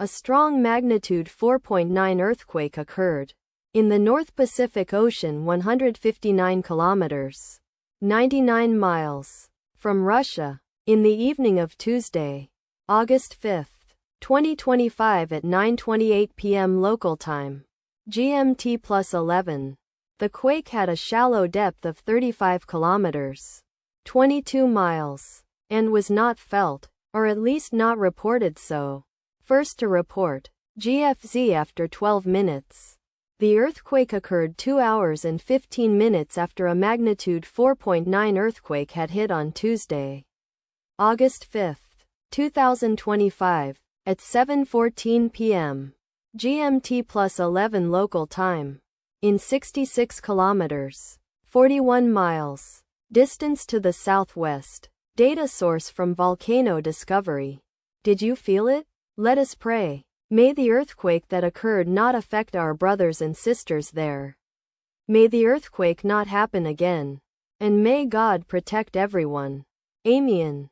A strong magnitude 4.9 earthquake occurred in the North Pacific Ocean 159 kilometers, 99 miles from Russia in the evening of Tuesday, August 5, 2025 at 9:28 p.m. local time, GMT plus 11. The quake had a shallow depth of 35 kilometers, 22 miles, and was not felt, or at least not reported so. First to report, GFZ after 12 minutes. The earthquake occurred 2 hours and 15 minutes after a magnitude 4.9 earthquake had hit on Tuesday, August 5, 2025, at 7:14 p.m. GMT plus 11 local time, in 66 kilometers, 41 miles, distance to the southwest. Data source from Volcano Discovery. Did you feel it? Let us pray. May the earthquake that occurred not affect our brothers and sisters there. May the earthquake not happen again. And may God protect everyone. Amen.